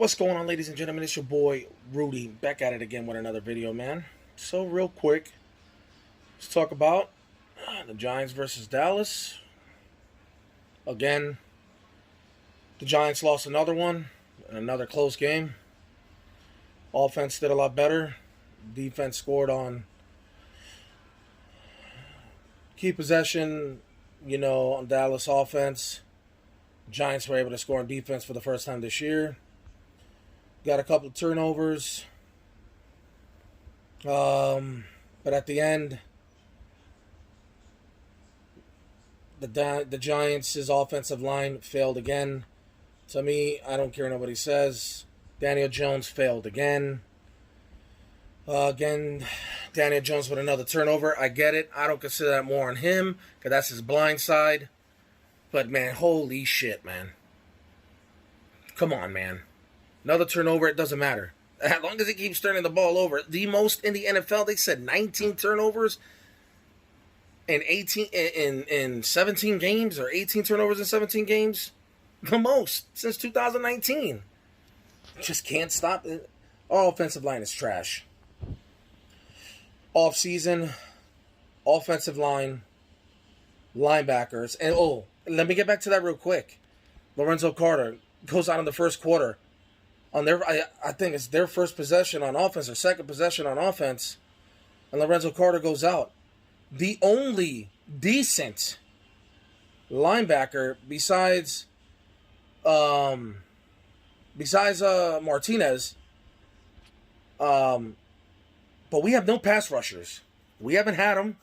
What's going on, ladies and gentlemen? It's your boy Rudy back at it again with another video, man. So real quick, let's talk about the Giants versus Dallas. Again, the Giants lost another one, another close game. Offense did a lot better. Defense scored on key possession, on Dallas offense. Giants were able to score on defense for the first time this year. Got a couple of turnovers. But at the end, the Giants' offensive line failed again. To me, I don't care what nobody says. Daniel Jones failed again. Daniel Jones with another turnover. I get it. I don't consider that more on him because that's his blind side. But, man, holy shit, man. Come on, man. Another turnover, it doesn't matter. As long as he keeps turning the ball over. The most in the NFL, they said 19 turnovers in 17 games, or 18 turnovers in 17 games. The most since 2019. Just can't stop it. Our offensive line is trash. Off-season, offensive line, linebackers. And, let me get back to that real quick. Lorenzo Carter goes out in the first quarter. On their, I think it's their first possession on offense or second possession on offense, and Lorenzo Carter goes out. The only decent linebacker besides Martinez, but we have no pass rushers. We haven't had them.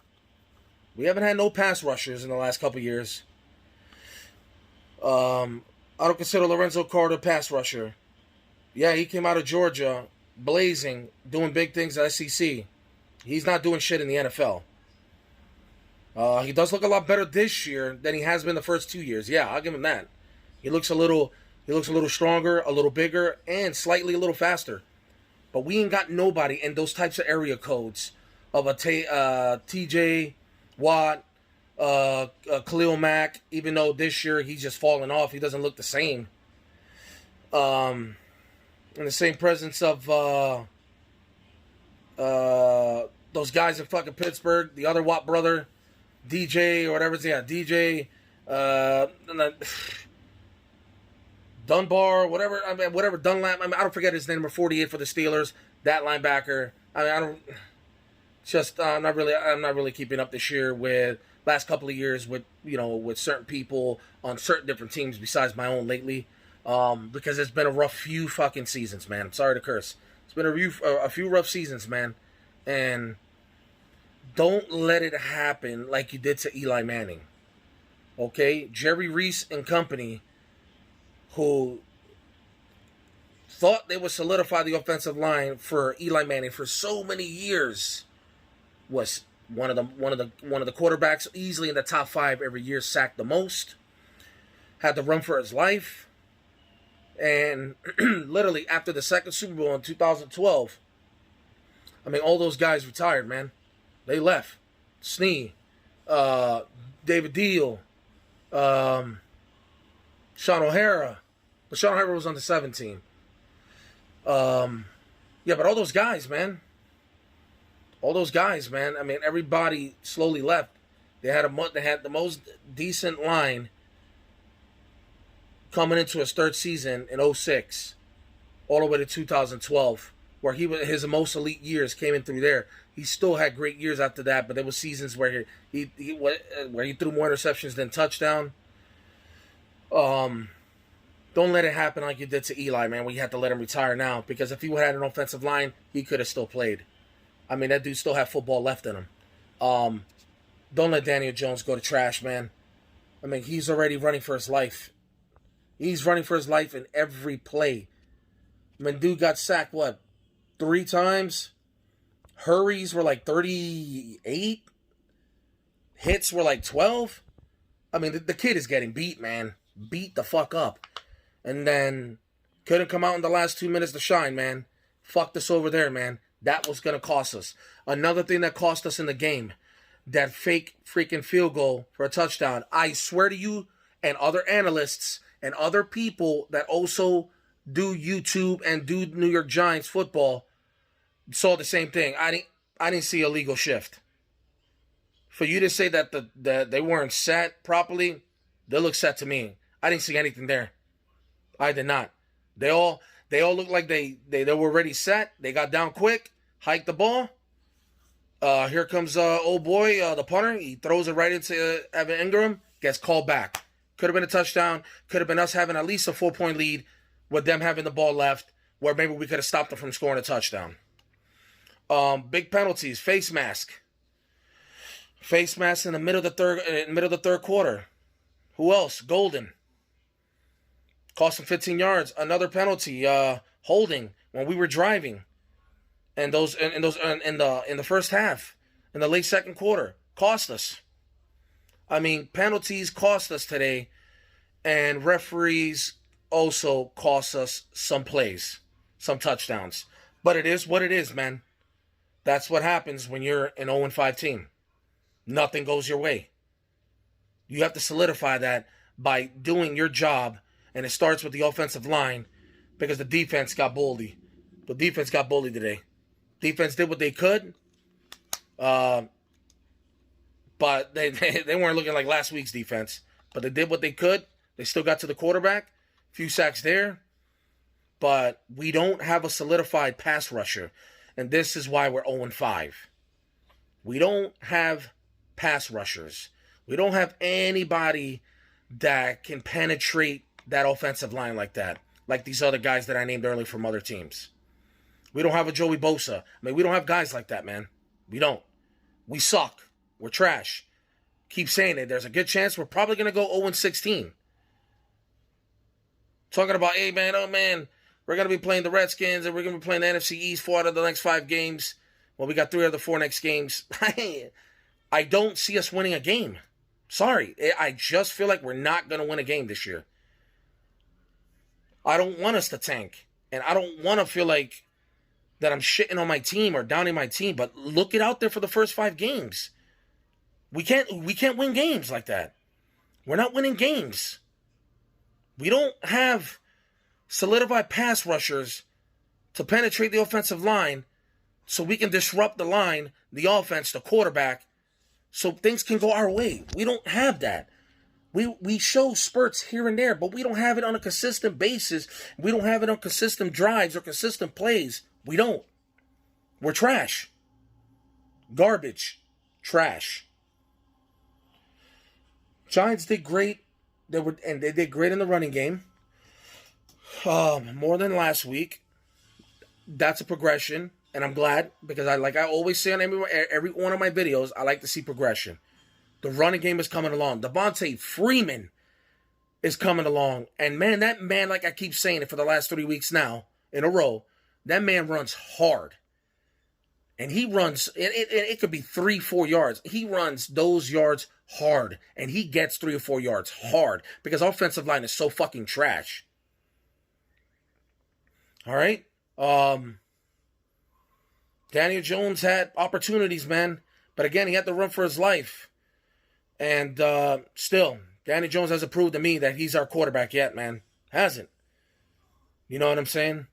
We haven't had no pass rushers in the last couple years. I don't consider Lorenzo Carter a pass rusher. Yeah, he came out of Georgia, blazing, doing big things at SEC. He's not doing shit in the NFL. He does look a lot better this year than he has been the first 2 years. Yeah, I'll give him that. He looks a little stronger, a little bigger, and slightly a little faster. But we ain't got nobody in those types of area codes of a TJ Watt, Khalil Mack. Even though this year he's just fallen off, he doesn't look the same. In the same presence of those guys in fucking Pittsburgh, the other Watt brother, DJ or whatever. Yeah, DJ, Dunbar, whatever. Whatever Dunlap. I don't forget his name. Number 48 for the Steelers. That linebacker. I'm not really keeping up this year with last couple of years with certain people on certain different teams besides my own lately. Because it's been a rough few fucking seasons, man. I'm sorry to curse. It's been a few rough seasons, man. And don't let it happen like you did to Eli Manning. Okay? Jerry Reese and company, who thought they would solidify the offensive line for Eli Manning for so many years, was one of the quarterbacks easily in the top 5 every year, sacked the most, had to run for his life. And literally after the second Super Bowl in 2012, all those guys retired, man. They left. Snee, David Deal, Sean O'Hara. But Sean O'Hara was on the 17. Yeah, but all those guys, man. Everybody slowly left. They had the most decent line coming into his third season in 2006, all the way to 2012, where his most elite years came in through there. He still had great years after that, but there were seasons where he threw more interceptions than touchdown. Don't let it happen like you did to Eli, man, where you had to let him retire now, because if he had an offensive line, he could have still played. That dude still had football left in him. Don't let Daniel Jones go to trash, man. He's already running for his life. He's running for his life in every play. Dude got sacked, 3 times? Hurries were like 38? Hits were like 12? The kid is getting beat, man. Beat the fuck up. And then couldn't come out in the last 2 minutes to shine, man. Fucked us over there, man. That was going to cost us. Another thing that cost us in the game, that fake freaking field goal for a touchdown. I swear to you and other analysts and other people that also do YouTube and do New York Giants football saw the same thing. I didn't see a legal shift. For you to say that they weren't set properly, they look set to me. I didn't see anything there. I did not. They all looked like they were already set. They got down quick, hiked the ball. Here comes old boy, the punter. He throws it right into Evan Ingram. Gets called back. Could have been a touchdown. Could have been us having at least a 4-point lead with them having the ball left, where maybe we could have stopped them from scoring a touchdown. Big penalties. Face mask. Face mask in the middle of the third quarter. Who else? Golden. Cost him 15 yards. Another penalty. Holding when we were driving. And those in the first half, in the late second quarter, cost us. I mean, penalties cost us today, and referees also cost us some plays, some touchdowns. But it is what it is, man. That's what happens when you're an 0-5 team. Nothing goes your way. You have to solidify that by doing your job, and it starts with the offensive line, because the defense got bullied. The defense got bullied today. Defense did what they could, but they weren't looking like last week's defense. But they did what they could. They still got to the quarterback. A few sacks there. But we don't have a solidified pass rusher. And this is why we're 0-5. We don't have pass rushers. We don't have anybody that can penetrate that offensive line like that. Like these other guys that I named earlier from other teams. We don't have a Joey Bosa. I mean, we don't have guys like that, man. We don't. We suck. We're trash. Keep saying it. There's a good chance we're probably going to go 0-16. Talking about, hey, man, oh, man, we're going to be playing the Redskins and we're going to be playing the NFC East 4 out of the next 5 games. Well, we got 3 out of the 4 next games. I don't see us winning a game. Sorry. I just feel like we're not going to win a game this year. I don't want us to tank. And I don't want to feel like that I'm shitting on my team or downing my team, but look it out there for the first 5 games. We can't win games like that. We're not winning games. We don't have solidified pass rushers to penetrate the offensive line so we can disrupt the line, the offense, the quarterback, so things can go our way. We don't have that. We show spurts here and there, but we don't have it on a consistent basis. We don't have it on consistent drives or consistent plays. We don't. We're trash. Garbage. Trash. Giants did great. They did great in the running game. More than last week. That's a progression, and I'm glad because I always say on every one of my videos, I like to see progression. The running game is coming along. Devontae Freeman is coming along, and man, that man, like I keep saying it for the last 3 weeks now in a row. That man runs hard. And he runs, it could be 3-4 yards. He runs those yards hard. And he gets 3 or 4 yards hard. Because offensive line is so fucking trash. All right? Daniel Jones had opportunities, man. But again, he had to run for his life. And still, Daniel Jones hasn't proved to me that he's our quarterback yet, man. Hasn't. You know what I'm saying?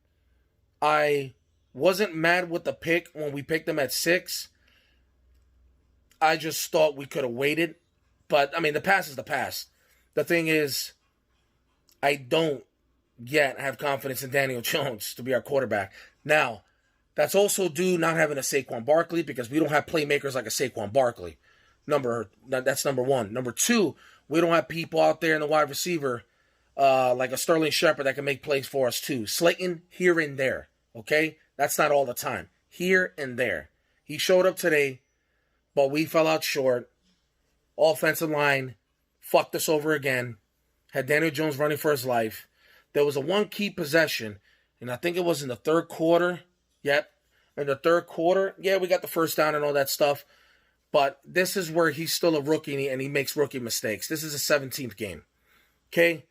I wasn't mad with the pick when we picked him at 6. I just thought we could have waited. But, I mean, the past is the past. The thing is, I don't yet have confidence in Daniel Jones to be our quarterback. Now, that's also due not having a Saquon Barkley because we don't have playmakers like a Saquon Barkley. That's number 1. Number 2, we don't have people out there in the wide receiver like a Sterling Shepard that can make plays for us too. Slayton here and there, okay? That's not all the time. Here and there. He showed up today, but we fell out short. Offensive line fucked us over again. Had Daniel Jones running for his life. There was a one key possession, and I think it was in the third quarter. Yep, in the third quarter. Yeah, we got the first down and all that stuff. But this is where he's still a rookie and he makes rookie mistakes. This is a 17th game. Okay?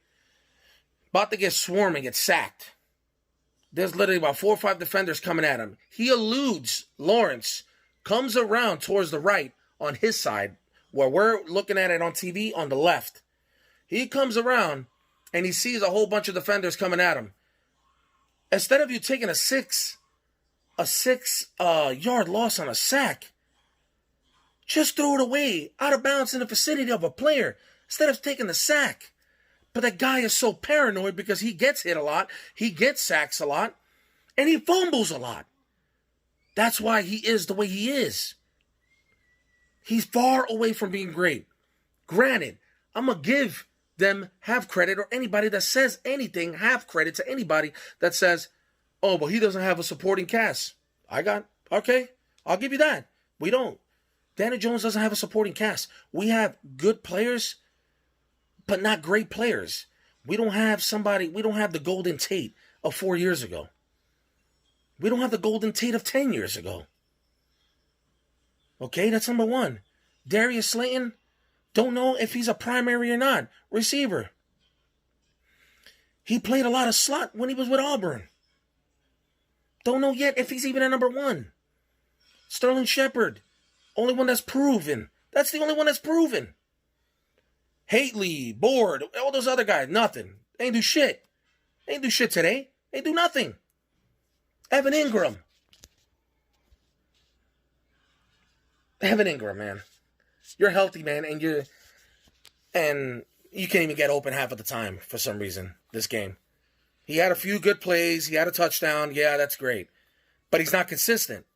About to get swarmed and get sacked. There's literally about 4 or 5 defenders coming at him. He eludes Lawrence, comes around towards the right on his side, where we're looking at it on TV on the left. He comes around and he sees a whole bunch of defenders coming at him. Instead of you taking a six yard loss on a sack, just throw it away out of bounds in the vicinity of a player instead of taking the sack. But that guy is so paranoid because he gets hit a lot, he gets sacks a lot, and he fumbles a lot. That's why he is the way he is. He's far away from being great. Granted, I'm going to give them half credit, or anybody that says anything, half credit to anybody that says, oh, but he doesn't have a supporting cast. Okay, I'll give you that. We don't. Danny Jones doesn't have a supporting cast. We have good players, but not great players. We don't have the Golden Tate of 4 years ago. We don't have the Golden Tate of 10 years ago. Okay, that's number one. Darius Slayton, don't know if he's a primary or not. Receiver. He played a lot of slot when he was with Auburn. Don't know yet if he's even a number one. Sterling Shepard, only one that's proven. That's the only one that's proven. Hately, Board, all those other guys, nothing. They ain't do shit. They ain't do shit today. They do nothing. Evan Ingram, man. You're healthy, man, and you can't even get open half of the time for some reason, this game. He had a few good plays. He had a touchdown. Yeah, that's great. But he's not consistent.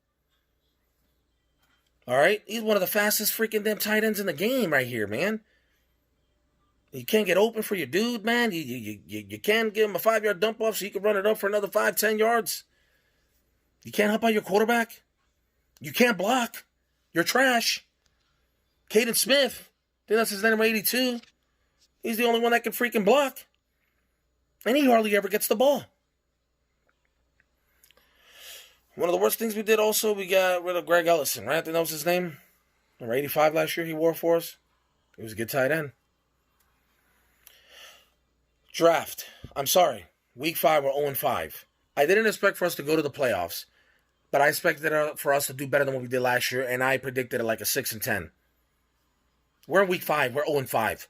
All right? He's one of the fastest freaking damn tight ends in the game right here, man. You can't get open for your dude, man. You can't give him a 5-yard dump off so you can run it up for another 5-10 yards. You can't help out your quarterback. You can't block. You're trash. Caden Smith, I think that's his number 82. He's the only one that can freaking block. And he hardly ever gets the ball. One of the worst things we did also, we got rid of Greg Ellison, right? I think that was his name. Number 85 last year he wore for us. He was a good tight end. Draft. I'm sorry. Week 5, we're 0-5. I didn't expect for us to go to the playoffs, but I expected for us to do better than what we did last year, and I predicted it like a 6-10. We're in week 5. We're 0-5.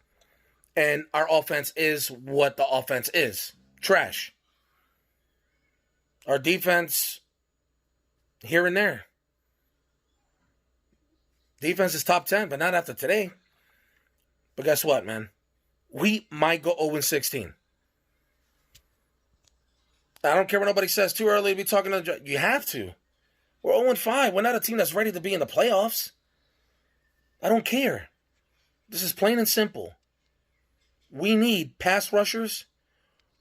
And our offense is what the offense is. Trash. Our defense, here and there. Defense is top 10, but not after today. But guess what, man? We might go 0-16. I don't care what nobody says. Too early to be talking to the... You have to. We're 0-5. We're not a team that's ready to be in the playoffs. I don't care. This is plain and simple. We need pass rushers.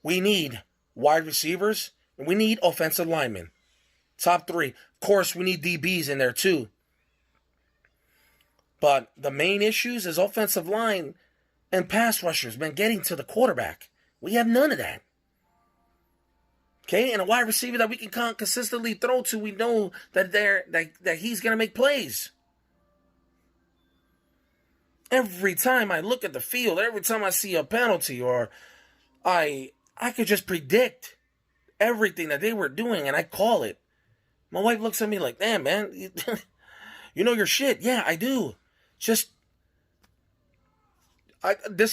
We need wide receivers. And we need offensive linemen. Top 3. Of course, we need DBs in there too. But the main issues is offensive line and pass rushers, man, getting to the quarterback. We have none of that. Okay, and a wide receiver that we can consistently throw to, we know that he's going to make plays. Every time I look at the field, every time I see a penalty, or I could just predict everything that they were doing, and I call it. My wife looks at me like, damn, man, you know your shit. Yeah, I do. This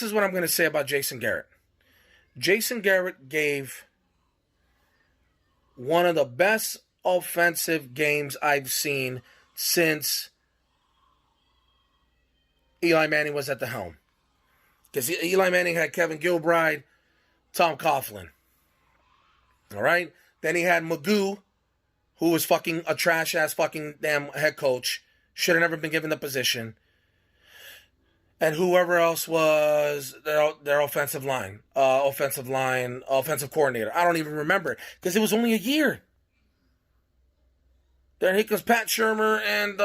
is what I'm going to say about Jason Garrett. Jason Garrett gave one of the best offensive games I've seen since Eli Manning was at the helm. Because Eli Manning had Kevin Gilbride, Tom Coughlin. All right? Then he had Magoo, who was fucking a trash-ass fucking damn head coach. Should have never been given the position. And whoever else was their offensive coordinator. I don't even remember, because it was only a year. Then here comes Pat Shurmur and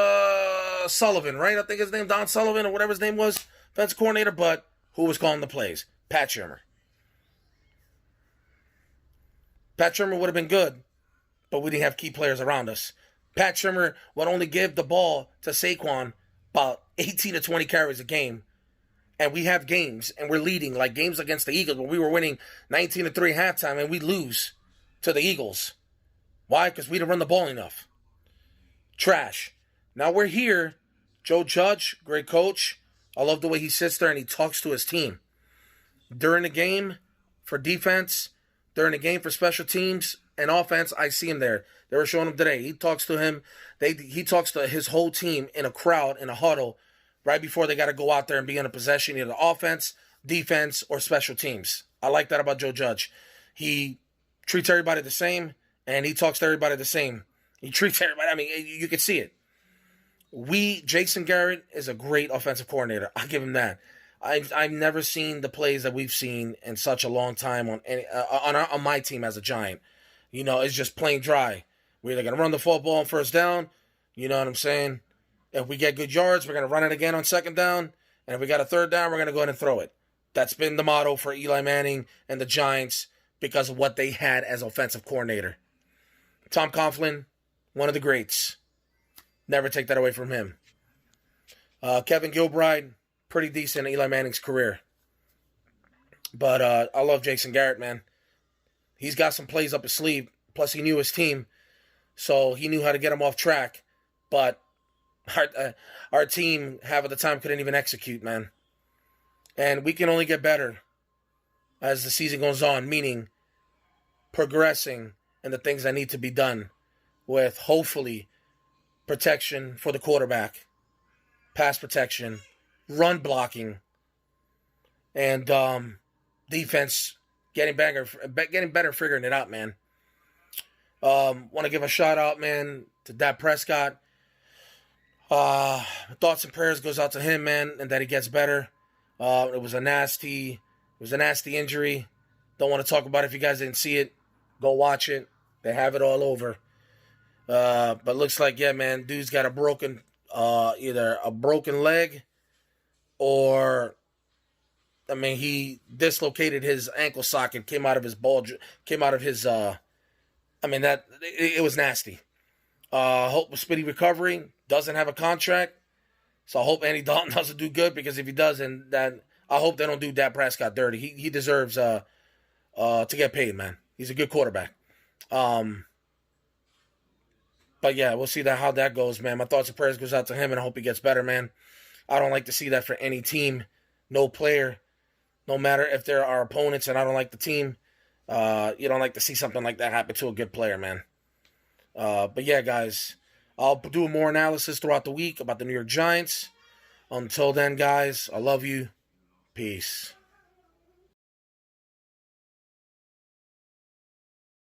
Sullivan, right? I think his name, Don Sullivan, or whatever his name was, offensive coordinator, but who was calling the plays? Pat Shurmur. Pat Shurmur would have been good, but we didn't have key players around us. Pat Shurmur would only give the ball to Saquon about 18 to 20 carries a game. And we have games, and we're leading, like games against the Eagles, where we were winning 19-3 halftime, and we lose to the Eagles. Why? Because we didn't run the ball enough. Trash. Now we're here. Joe Judge, great coach. I love the way he sits there and he talks to his team. During the game, for defense, during the game for special teams, and offense, I see him there. They were showing him today. He talks to him. He talks to his whole team in a crowd, in a huddle, right before they got to go out there and be in a possession, either offense, defense, or special teams. I like that about Joe Judge. He treats everybody the same, and he talks to everybody the same. He treats everybody. I mean, you can see it. Jason Garrett is a great offensive coordinator. I'll give him that. I've never seen the plays that we've seen in such a long time on my team as a Giant. You know, it's just plain dry. We're either going to run the football on first down. You know what I'm saying? If we get good yards, we're going to run it again on second down. And if we got a third down, we're going to go ahead and throw it. That's been the motto for Eli Manning and the Giants because of what they had as offensive coordinator. Tom Coughlin, one of the greats. Never take that away from him. Kevin Gilbride, pretty decent in Eli Manning's career. But I love Jason Garrett, man. He's got some plays up his sleeve. Plus, he knew his team, so he knew how to get them off track. But our team, half of the time, couldn't even execute, man. And we can only get better as the season goes on, meaning progressing in the things that need to be done with, hopefully, protection for the quarterback, pass protection, run blocking, and defense getting better figuring it out, man. Want to give a shout out, man, to Dak Prescott. Thoughts and prayers goes out to him, man, and that he gets better. It was a nasty injury. Don't want to talk about it. If you guys didn't see it, go watch it. They have it all over. But looks like, yeah, man, dude's got either a broken leg or, I mean, he dislocated his ankle socket, came out of his, it was nasty. Hope speedy recovery. Doesn't have a contract. So I hope Andy Dalton doesn't do good, because if he doesn't, then I hope they don't do Dak Prescott dirty. He deserves to get paid, man. He's a good quarterback. But yeah, we'll see how that goes, man. My thoughts and prayers goes out to him, and I hope he gets better, man. I don't like to see that for any team, no player, no matter if they're our opponents and I don't like the team. You don't like to see something like that happen to a good player, man. But yeah, guys, I'll do more analysis throughout the week about the New York Giants. Until then, guys, I love you. Peace.